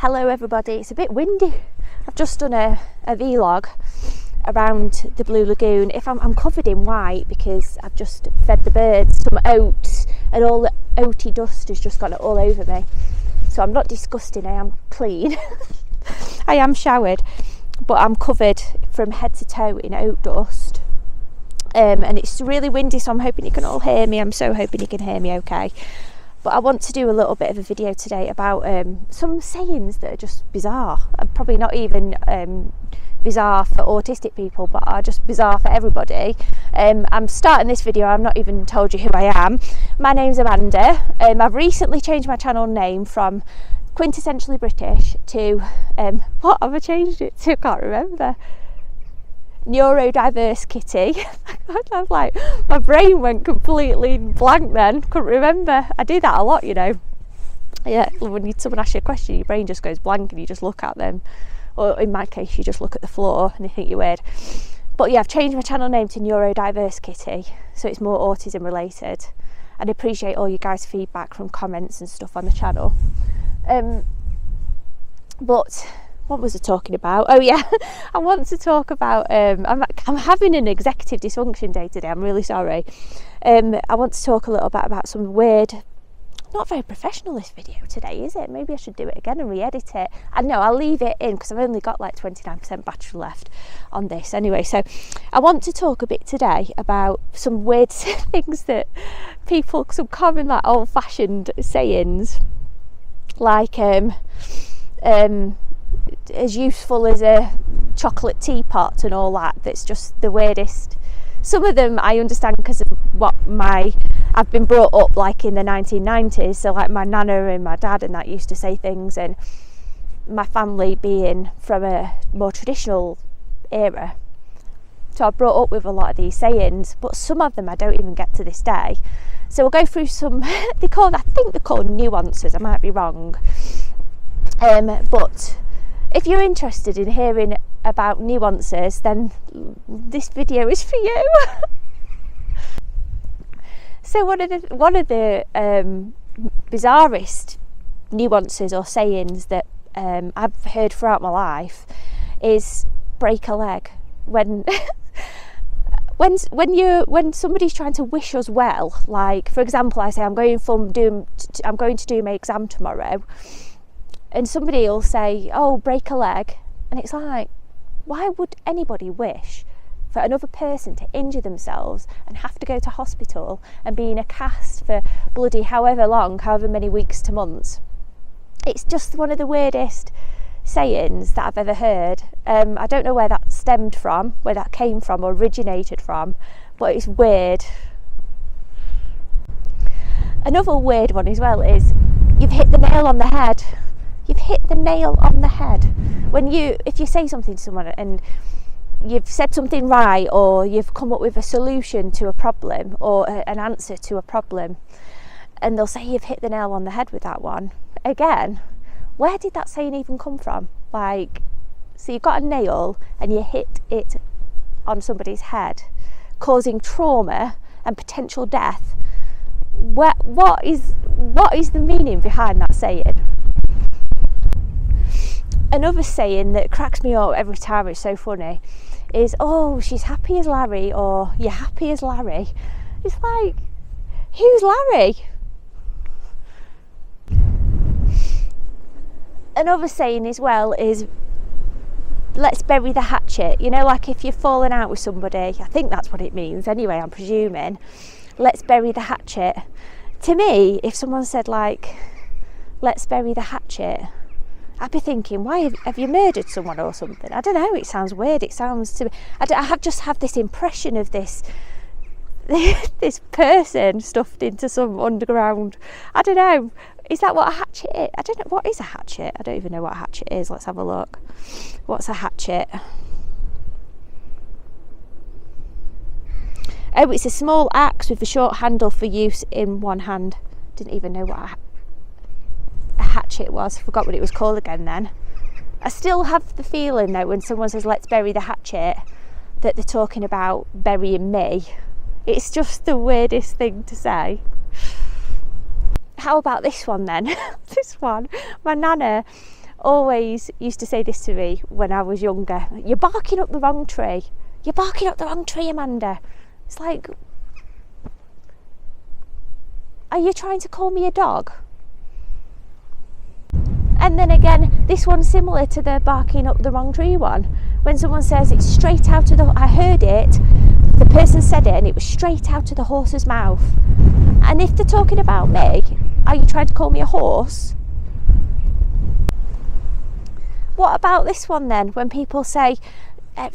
Hello everybody, it's a bit windy. I've just done a vlog around the Blue Lagoon. I'm covered in white because I've just fed the birds some oats and all the oaty dust has just got it all over me. So I'm not disgusting, I am clean. I am showered, but I'm covered from head to toe in oat dust. And it's really windy, so I'm hoping you can all hear me. I'm so hoping you can hear me okay. But I want to do a little bit of a video today about some sayings that are just bizarre. Probably not even bizarre for autistic people, but are just bizarre for everybody. I'm starting this video, I've not even told you who I am. My name's Amanda. I've recently changed my channel name from Quintessentially British to, what have I changed it to? I can't remember. Neurodiverse Kitty. I was like, my brain went completely blank then, couldn't remember. I do that a lot, you know. Yeah, when someone asks you a question, your brain just goes blank and you just look at them. Or in my case, you just look at the floor and you think you're weird. But yeah, I've changed my channel name to Neurodiverse Kitty, so it's more autism related. And I appreciate all you guys' feedback from comments and stuff on the channel. But what was I talking about? Oh yeah, I want to talk about, I'm having an executive dysfunction day today, I'm really sorry. I want to talk a little bit about some weird, not very professional this video today, is it? Maybe I should do it again and re-edit it. I know, I'll leave it in because I've only got like 29% battery left on this anyway. So I want to talk a bit today about some weird things that people, some common like old-fashioned sayings, like as useful as a chocolate teapot and all that, that's just the weirdest. Some of them I understand because of what I've been brought up like in the 1990s, so like my nana and my dad and that used to say things, and my family being from a more traditional era, so I brought up with a lot of these sayings, but some of them I don't even get to this day. So we'll go through some I think they're called nuances, I might be wrong, but if you're interested in hearing about nuances, then this video is for you. So one of the bizarrest nuances or sayings that I've heard throughout my life is break a leg. When somebody's trying to wish us well, like for example, I say I'm going to do my exam tomorrow. And somebody will say, oh, break a leg. And it's like, why would anybody wish for another person to injure themselves and have to go to hospital and be in a cast for bloody however many weeks to months? It's just one of the weirdest sayings that I've ever heard. I don't know where that stemmed from, where that came from or originated from, but it's weird. Another weird one as well is, you've hit the nail on the head. You've hit the nail on the head. If you say something to someone and you've said something right, or you've come up with a solution to a problem or an answer to a problem, and they'll say you've hit the nail on the head with that one. Again, where did that saying even come from? Like, so you've got a nail and you hit it on somebody's head, causing trauma and potential death. What is the meaning behind that saying? Another saying that cracks me up every time, it's so funny, is, oh, she's happy as Larry, or you're happy as Larry. It's like, who's Larry? Another saying as well is, let's bury the hatchet. You know, like if you've fallen out with somebody, I think that's what it means anyway, I'm presuming. Let's bury the hatchet. To me, if someone said like, let's bury the hatchet, I'd be thinking, why have you murdered someone or something? I don't know, it sounds weird. It sounds to me, I just have this impression of this person stuffed into some underground, I don't know, is that what a hatchet is? I don't know, what is a hatchet? I don't even know what a hatchet is. Let's have a look. What's a hatchet? Oh, it's a small axe with a short handle for use in one hand. Didn't even know what a hatchet was. Forgot what it was called again then. I still have the feeling though, when someone says let's bury the hatchet, that they're talking about burying me. It's just the weirdest thing to say. How about this one then? This one, my nana always used to say this to me when I was younger: you're barking up the wrong tree. You're barking up the wrong tree, Amanda. It's like, are you trying to call me a dog? And then again, this one's similar to the barking up the wrong tree one. When someone says it's straight out of I heard it, the person said it and it was straight out of the horse's mouth. And if they're talking about me, are you trying to call me a horse? What about this one then? When people say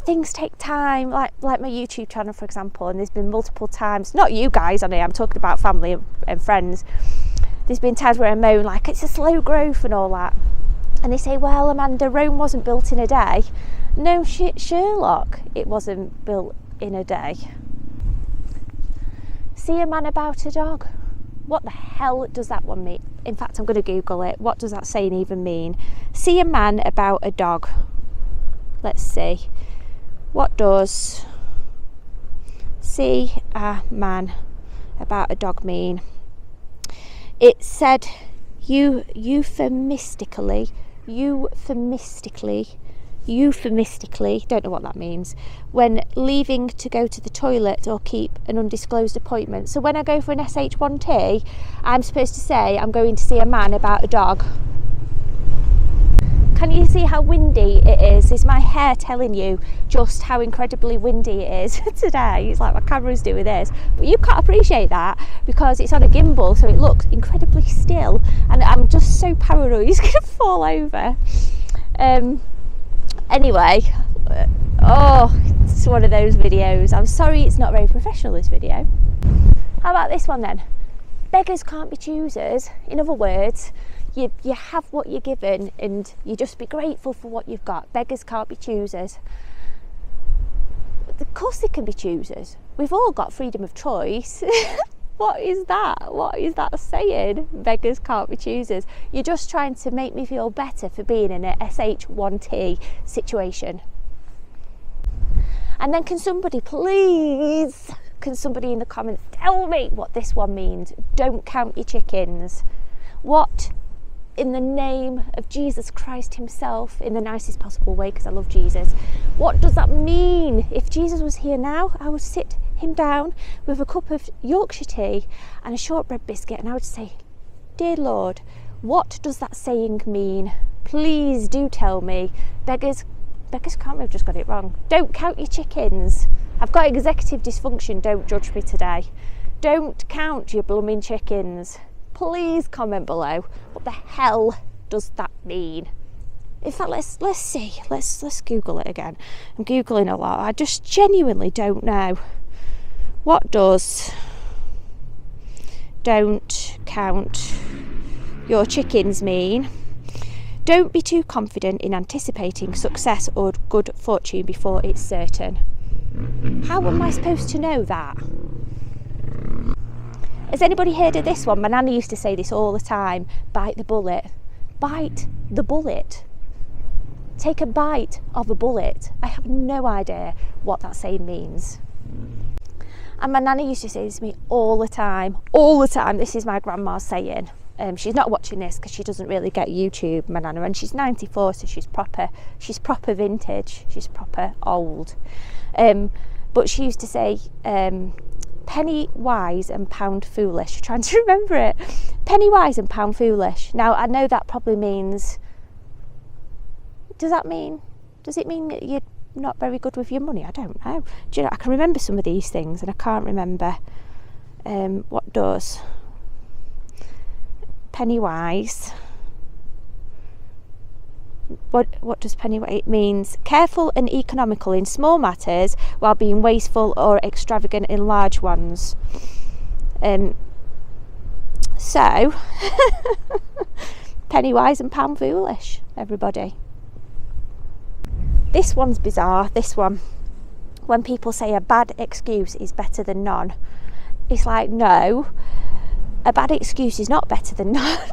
things take time, like my YouTube channel, for example, and there's been multiple times, not you guys on here, I'm talking about family and friends. There's been times where I moan like it's a slow growth and all that, and they say, well, Amanda, Rome wasn't built in a day. No shit, Sherlock, it wasn't built in a day. See a man about a dog. What the hell does that one mean? In fact, I'm going to Google it. What does that saying even mean? See a man about a dog. Let's see. What does see a man about a dog mean? It said euphemistically, don't know what that means, when leaving to go to the toilet or keep an undisclosed appointment. So when I go for an SH1T, I'm supposed to say I'm going to see a man about a dog. Can you see how windy it is? Is my hair telling you just how incredibly windy it is today? It's like my camera's doing this, but you can't appreciate that because it's on a gimbal, so it looks incredibly still, and I'm just so paranoid it's going to fall over. Anyway, it's one of those videos. I'm sorry it's not very professional, this video. How about this one then? Beggars can't be choosers. In other words, you have what you're given and you just be grateful for what you've got. Beggars can't be choosers. Of course they can be choosers. We've all got freedom of choice. What is that? What is that saying? Beggars can't be choosers. You're just trying to make me feel better for being in a SH1T situation. And then can somebody in the comments tell me what this one means? Don't count your chickens. What, in the name of Jesus Christ himself, in the nicest possible way, because I love Jesus, what does that mean? If Jesus was here now, I would sit him down with a cup of Yorkshire tea and a shortbread biscuit, and I would say, dear Lord, what does that saying mean? Please do tell me. Beggars can't have just got it wrong. Don't count your chickens. I've got executive dysfunction, don't judge me today. Don't count your blooming chickens. Please comment below. What the hell does that mean? In fact, let's see. Let's Google it again. I'm Googling a lot. I just genuinely don't know. What does don't count your chickens mean? Don't be too confident in anticipating success or good fortune before it's certain. How am I supposed to know that? Has anybody heard of this one? My nanny used to say this all the time. Bite the bullet. Bite the bullet. Take a bite of a bullet. I have no idea what that saying means. And my nanny used to say this to me all the time. This is my grandma's saying. She's not watching this because she doesn't really get YouTube, my nana, and she's 94, so she's proper vintage. She's proper old. But she used to say, penny wise and pound foolish. I'm trying to remember it. Penny wise and pound foolish. Now I know that probably means. Does it mean that you're not very good with your money? I don't know. Do you know, I can remember some of these things and I can't remember what does penny wise. What does penny wise? It means careful and economical in small matters while being wasteful or extravagant in large ones. So penny wise and pound foolish, everybody. This one's bizarre, this one. When people say a bad excuse is better than none, it's like, no, a bad excuse is not better than none.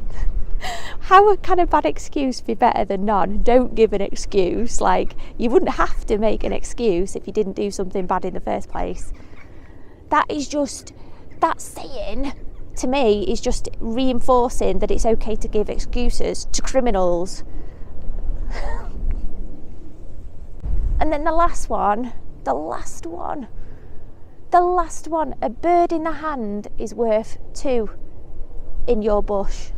How can a bad excuse be better than none? Don't give an excuse. Like, you wouldn't have to make an excuse if you didn't do something bad in the first place. That saying, to me, is just reinforcing that it's okay to give excuses to criminals. And then the last one, a bird in the hand is worth 2 in your bush.